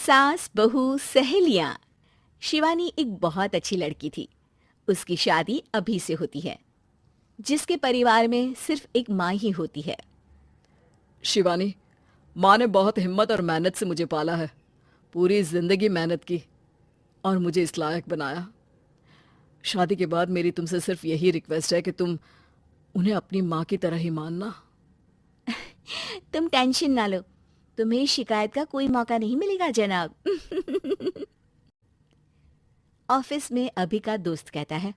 सास बहू सहेलियां। शिवानी एक बहुत अच्छी लड़की थी। उसकी शादी अभी से होती है, जिसके परिवार में सिर्फ एक माँ ही होती है। शिवानी, माँ ने बहुत हिम्मत और मेहनत से मुझे पाला है। पूरी जिंदगी मेहनत की और मुझे इस लायक बनाया। शादी के बाद मेरी तुमसे सिर्फ यही रिक्वेस्ट है कि तुम उन्हें अपनी माँ की तरह ही मानना। तुम टेंशन ना लो, तुम्हें शिकायत का कोई मौका नहीं मिलेगा जनाब। ऑफिस में अभी का दोस्त कहता है,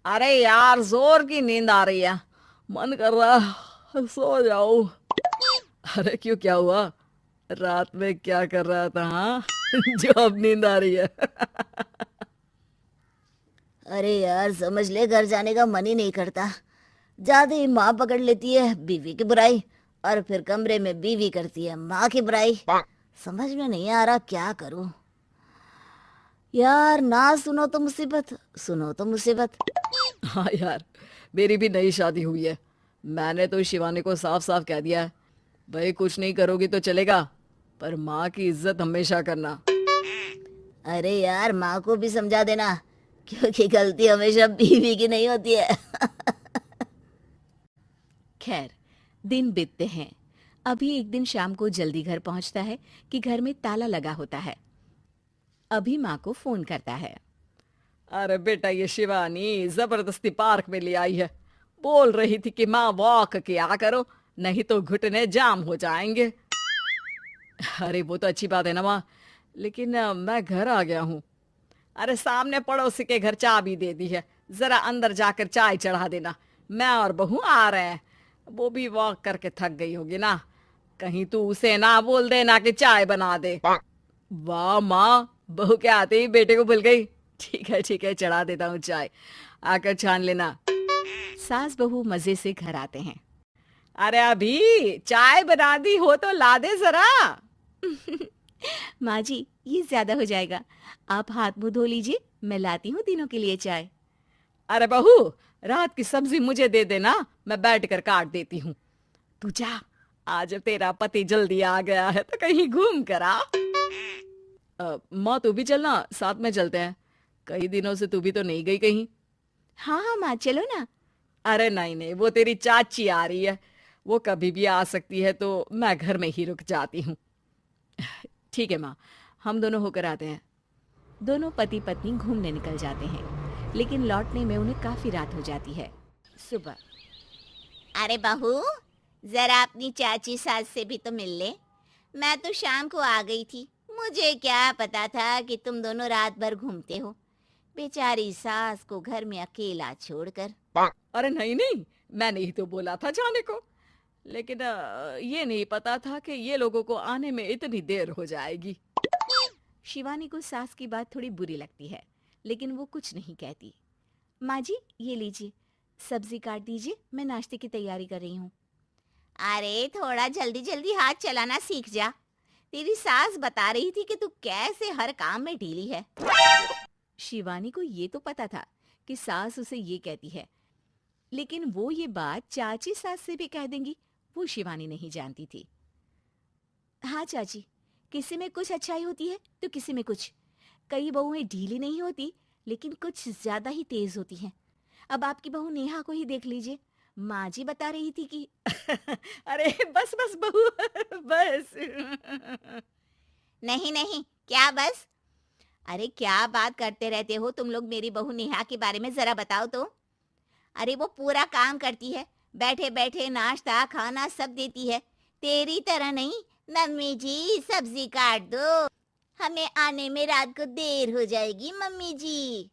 अरे यार, जोर की नींद आ रही है, मन कर रहा है सो जाऊं। अरे क्यों, क्या हुआ? रात में क्या कर रहा था? हाँ जो अब नींद आ रही है। अरे यार, समझ ले, घर जाने का मन ही नहीं करता। ज्यादा ही माँ पकड़ लेती है बीवी की बुराई, और फिर कमरे में बीवी करती है माँ की बुराई। समझ में नहीं आ रहा क्या करूं। यार, ना सुनो तो मुसीबत, सुनो तो मुसीबत। हाँ यार, मेरी भी नई शादी हुई है। मैंने तो शिवानी को साफ साफ कह दिया है, भाई कुछ नहीं करोगी तो चलेगा, पर माँ की इज्जत हमेशा करना। अरे यार, माँ को भी समझा देना, क्योंकि गलती हमेशा बीवी की नहीं होती है। खैर, दिन बीतते हैं। अभी एक दिन शाम को जल्दी घर पहुंचता है कि घर में ताला लगा होता है। अभी माँ को फोन करता है। अरे बेटा, ये शिवानी जबरदस्ती पार्क में ले आई है। बोल रही थी कि माँ वॉक किया करो, नहीं तो घुटने जाम हो जाएंगे। अरे वो तो अच्छी बात है ना माँ, लेकिन मैं घर आ गया हूँ। अरे सामने पड़ोसी के घर चाबी दे दी है, जरा अंदर जाकर चाय चढ़ा देना। मैं और बहू आ रहे हैं। वो भी वॉक करके थक गई होगी ना, कहीं तू उसे ना बोल देना कि चाय बना दे। वाह माँ, बहू के आते ही बेटे को भूल गई। ठीक है, चढ़ा देता हूँ चाय, आकर छान लेना। सास बहू मजे से घर आते हैं। अरे अभी चाय बना दी हो तो ला दे जरा। माँ जी, ये ज्यादा हो जाएगा, आप हाथ मुंह धो लीजिए, मैं लाती हूँ तीनों के लिए चाय। अरे बहू, रात की सब्जी मुझे दे देना, मैं बैठ कर काट देती हूँ। तू जा, आज तेरा पति जल्दी आ गया है तो कहीं घूम कर आ। माँ तू भी चलना, साथ में चलते हैं। कई दिनों से तू भी तो नहीं गई कहीं। हाँ हाँ माँ, चलो ना। अरे नहीं नहीं, वो तेरी चाची आ रही है, वो कभी भी आ सकती है, तो मैं घर में ही रुक जाती हूँ। ठीक है माँ, हम दोनों होकर आते हैं। दोनों पति पत्नी घूमने निकल जाते हैं, लेकिन लौटने में उन्हें काफी रात हो जाती है। सुबह, अरे बहू, जरा अपनी चाची सास से भी तो मिल ले। मैं तो शाम को आ गई थी, मुझे क्या पता था कि तुम दोनों रात भर घूमते हो। बेचारी सास को घर में अकेला छोड़कर। अरे नहीं नहीं, मैंने ही तो बोला था जाने को, लेकिन ये नहीं पता था कि ये लोगों को आने में इतनी देर हो जाएगी। शिवानी को सास की बात थोड़ी बुरी लगती है, लेकिन वो कुछ नहीं कहती। माँ जी, ये लीजिए, सब्जी काट दीजिए, मैं नाश्ते की तैयारी कर रही हूँ। अरे थोड़ा जल्दी जल्दी हाथ चलाना सीख जा। तेरी सास बता रही थी कि तू कैसे हर काम में ढीली है। शिवानी को ये तो पता था कि सास उसे ये कहती है, लेकिन वो ये बात चाची सास से भी कह देंगी, वो शिवानी नहीं जानती थी। हाँ चाची, किसी में कुछ अच्छाई होती है तो किसी में कुछ। कई बहुएं ढीली नहीं होती, लेकिन कुछ ज्यादा ही तेज होती हैं। अब आपकी बहू नेहा को ही देख लीजिए, माँ जी बता रही थी कि अरे बस बस बहू, बस। नहीं नहीं, क्या बस? अरे क्या बात करते रहते हो तुम लोग मेरी बहू नेहा के बारे में, जरा बताओ तो। अरे वो पूरा काम करती है, बैठे बैठे नाश्ता खाना सब देती है। तेरी तरह नहीं, मम्मी जी सब्जी काट दो, हमें आने में रात को देर हो जाएगी मम्मी जी।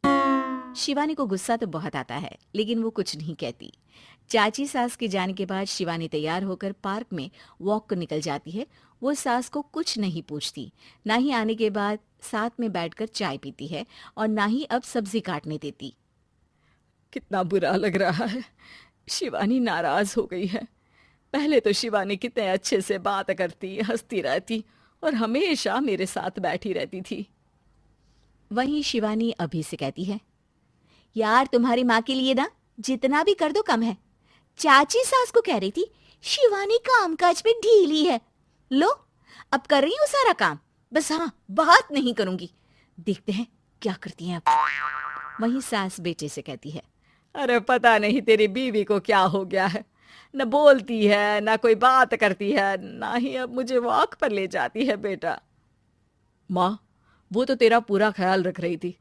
शिवानी को गुस्सा तो बहुत आता है, लेकिन वो कुछ नहीं कहती। चाची सास के जाने के बाद शिवानी तैयार होकर पार्क में वॉक को निकल जाती है। वो सास को कुछ नहीं पूछती, ना ही आने के बाद साथ में बैठकर चाय पीती है, और ना ही अब सब्जी काटने देती। कितना बुरा लग रहा है, शिवानी नाराज हो गई है। पहले तो शिवानी कितने अच्छे से बात करती, हंसती रहती और हमेशा मेरे साथ बैठी रहती थी। वहीं शिवानी अभी से कहती है, यार तुम्हारी माँ के लिए ना जितना भी कर दो कम है। चाची सास को कह रही थी शिवानी कामकाज में ढीली है, लो अब कर रही हूँ सारा काम, बस हाँ, बात नहीं करूंगी। देखते हैं क्या करती हैं अब। वहीं सास बेटे से कहती है, अरे पता नहीं तेरी बीवी को क्या हो गया है, न बोलती है न कोई बात करती है, ना ही अब मुझे वॉक पर ले जाती है बेटा। माँ, वो तो तेरा पूरा ख्याल रख रही थी,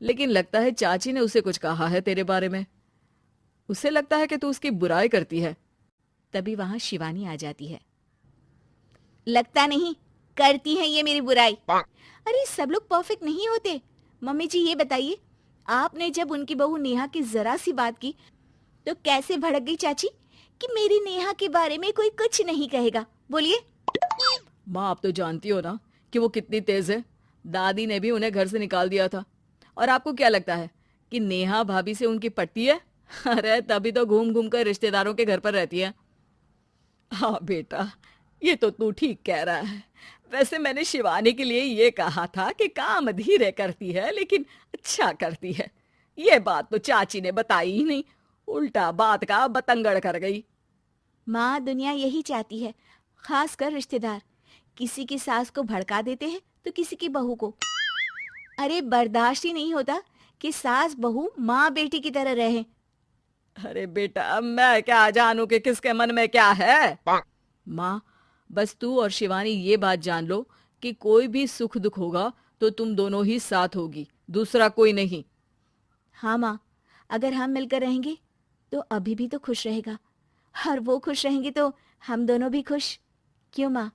लेकिन लगता है चाची ने उसे कुछ कहा है तेरे बारे में। उसे लगता है कि तू उसकी बुराई करती है। तभी वहां शिवानी आ जाती है। लगता नहीं, करती है ये मेरी बुराई। अरे सब लोग परफेक्ट नहीं होते। मम्मी जी ये बताइए, आपने जब उनकी बहू नेहा की जरा सी बात की तो कैसे भड़क गई चाची कि मेरी नेहा के बारे में कोई कुछ नहीं कहेगा? बोलिए। माँ, आप तो जानती हो ना कि वो कितनी तेज है। दादी ने भी उन्हें घर से निकाल दिया था। और आपको क्या लगता है कि नेहा भाभी से उनकी पट्टी है? अरे तभी तो घूम घूम कर रिश्तेदारों के घर पर रहती है। हाँ बेटा, ये तो तू ठीक कह रहा है। वैसे मैंने शिवानी के लिए ये कहा था कि काम धीरे करती है लेकिन अच्छा करती है। ये बात तो चाची ने बताई ही नहीं, उल्टा बात का बतंगड़ कर गई। माँ, दुनिया यही चाहती है, खासकर रिश्तेदार। किसी की सास को भड़का देते हैं तो किसी की बहू को। अरे बर्दाश्त ही नहीं होता कि सास बहू माँ बेटी की तरह रहे। अरे बेटा, मैं क्या जानू कि किसके मन में क्या है। माँ, बस तू और शिवानी ये बात जान लो कि कोई भी सुख दुख होगा तो तुम दोनों ही साथ होगी, दूसरा कोई नहीं। हाँ माँ, अगर हम मिलकर रहेंगे तो अभी भी तो खुश रहेगा, और वो खुश रहेंगे तो हम दोनों भी खुश। क्यों माँ?